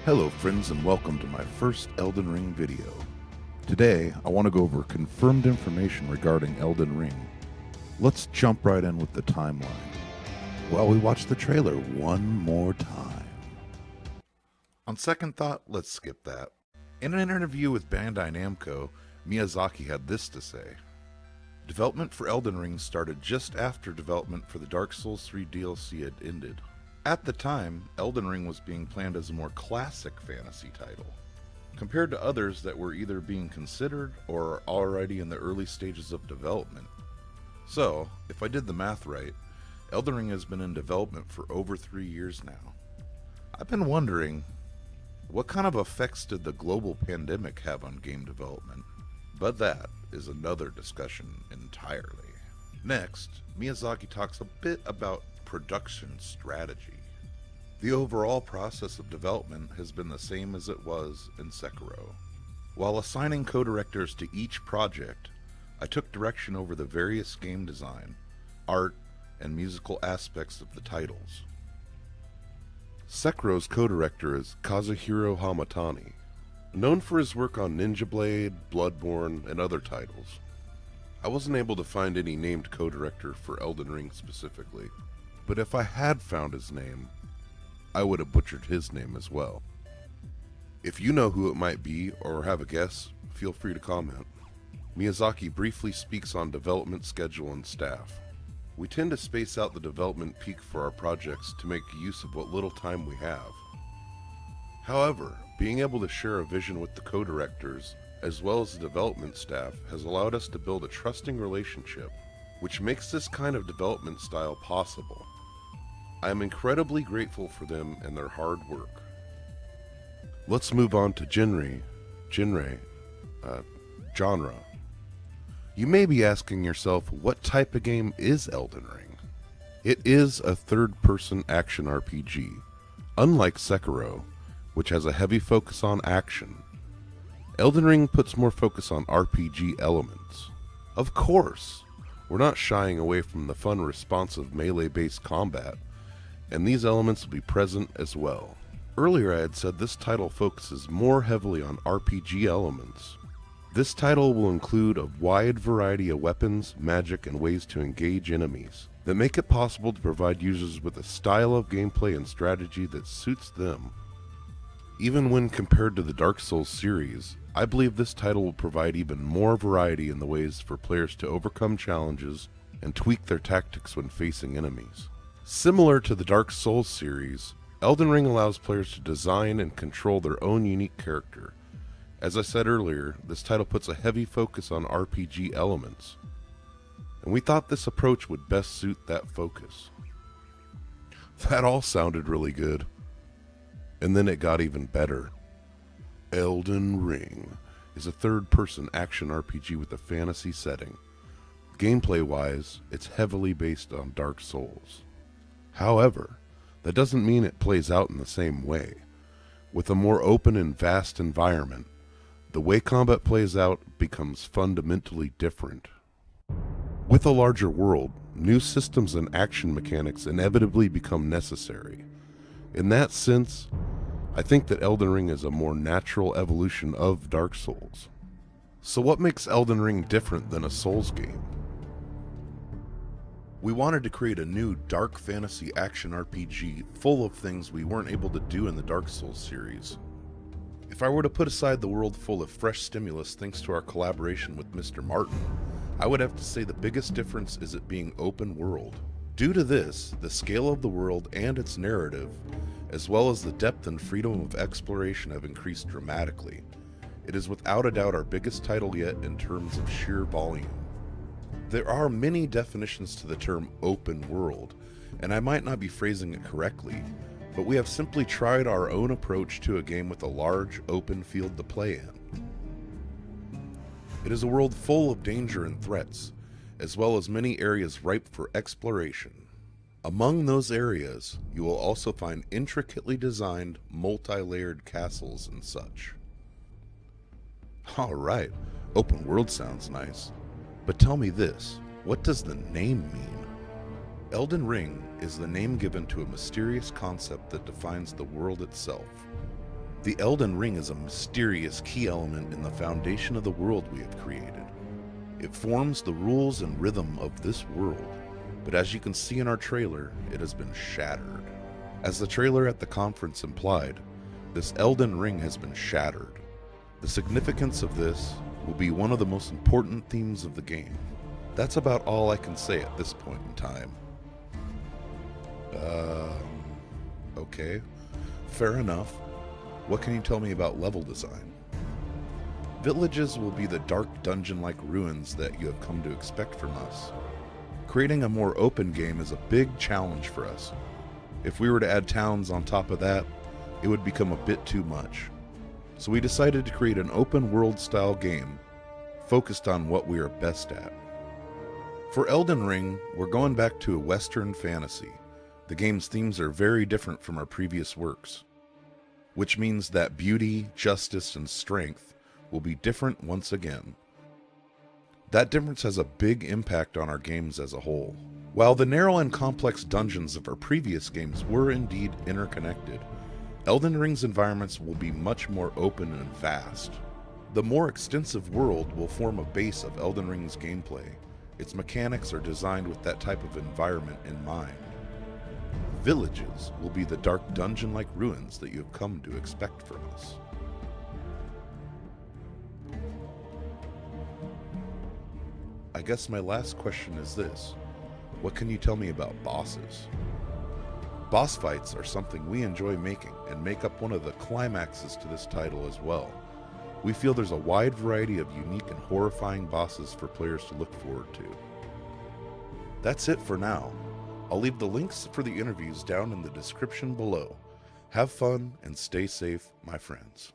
Hello friends and welcome to my first Elden Ring video. Today I want to go over confirmed information regarding Elden Ring. Let's jump right in with the timeline while we watch the trailer one more time. On second thought, let's skip that. In an interview with Bandai Namco, Miyazaki had this to say. Development for Elden Ring started just after development for the Dark Souls 3 DLC had ended. At the time, Elden Ring was being planned as a more classic fantasy title, compared to others that were either being considered or already in the early stages of development. So, if I did the math right, Elden Ring has been in development for over 3 years now. I've been wondering, what kind of effects did the global pandemic have on game development? But that is another discussion entirely. Next, Miyazaki talks a bit about production strategy. The overall process of development has been the same as it was in Sekiro. While assigning co-directors to each project, I took direction over the various game design, art, and musical aspects of the titles. Sekiro's co-director is Kazuhiro Hamatani, known for his work on Ninja Blade, Bloodborne, and other titles. I wasn't able to find any named co-director for Elden Ring specifically, but if I had found his name, I would have butchered his name as well. If you know who it might be or have a guess, feel free to comment. Miyazaki briefly speaks on development schedule and staff. We tend to space out the development peak for our projects to make use of what little time we have. However, being able to share a vision with the co-directors as well as the development staff has allowed us to build a trusting relationship, which makes this kind of development style possible. I am incredibly grateful for them and their hard work. Let's move on to genre. You may be asking yourself, what type of game is Elden Ring? It is a third-person action RPG. Unlike Sekiro, which has a heavy focus on action, Elden Ring puts more focus on RPG elements. Of course, we're not shying away from the fun, responsive melee-based combat, and these elements will be present as well. Earlier I had said this title focuses more heavily on RPG elements. This title will include a wide variety of weapons, magic, and ways to engage enemies that make it possible to provide users with a style of gameplay and strategy that suits them. Even when compared to the Dark Souls series, I believe this title will provide even more variety in the ways for players to overcome challenges and tweak their tactics when facing enemies. Similar to the Dark Souls series, Elden Ring allows players to design and control their own unique character. As I said earlier, this title puts a heavy focus on RPG elements, and we thought this approach would best suit that focus. That all sounded really good, and then it got even better. Elden Ring is a third-person action RPG with a fantasy setting. Gameplay-wise, it's heavily based on Dark Souls. However, that doesn't mean it plays out in the same way. With a more open and vast environment, the way combat plays out becomes fundamentally different. With a larger world, new systems and action mechanics inevitably become necessary. In that sense, I think that Elden Ring is a more natural evolution of Dark Souls. So what makes Elden Ring different than a Souls game? We wanted to create a new dark fantasy action RPG full of things we weren't able to do in the Dark Souls series. If I were to put aside the world full of fresh stimulus thanks to our collaboration with Mr. Martin, I would have to say the biggest difference is it being open world. Due to this, the scale of the world and its narrative, as well as the depth and freedom of exploration, have increased dramatically. It is without a doubt our biggest title yet in terms of sheer volume. There are many definitions to the term open world, and I might not be phrasing it correctly, but we have simply tried our own approach to a game with a large open field to play in. It is a world full of danger and threats, as well as many areas ripe for exploration. Among those areas, you will also find intricately designed, multi-layered castles and such. Alright, open world sounds nice. But tell me this, what does the name mean? Elden Ring is the name given to a mysterious concept that defines the world itself. The Elden Ring is a mysterious key element in the foundation of the world we have created. It forms the rules and rhythm of this world, but as you can see in our trailer, it has been shattered. As the trailer at the conference implied, this Elden Ring has been shattered. The significance of this will be one of the most important themes of the game. That's about all I can say at this point in time. Okay. Fair enough. What can you tell me about level design? Villages will be the dark dungeon-like ruins that you have come to expect from us. Creating a more open game is a big challenge for us. If we were to add towns on top of that, it would become a bit too much. So we decided to create an open world style game focused on what we are best at. For Elden Ring, we're going back to a Western fantasy. The game's themes are very different from our previous works, which means that beauty, justice, and strength will be different once again. That difference has a big impact on our games as a whole. While the narrow and complex dungeons of our previous games were indeed interconnected, Elden Ring's environments will be much more open and vast. The more extensive world will form a base of Elden Ring's gameplay. Its mechanics are designed with that type of environment in mind. Villages will be the dark dungeon-like ruins that you have come to expect from us. I guess my last question is this: what can you tell me about bosses? Boss fights are something we enjoy making and make up one of the climaxes to this title as well. We feel there's a wide variety of unique and horrifying bosses for players to look forward to. That's it for now. I'll leave the links for the interviews down in the description below. Have fun and stay safe, my friends.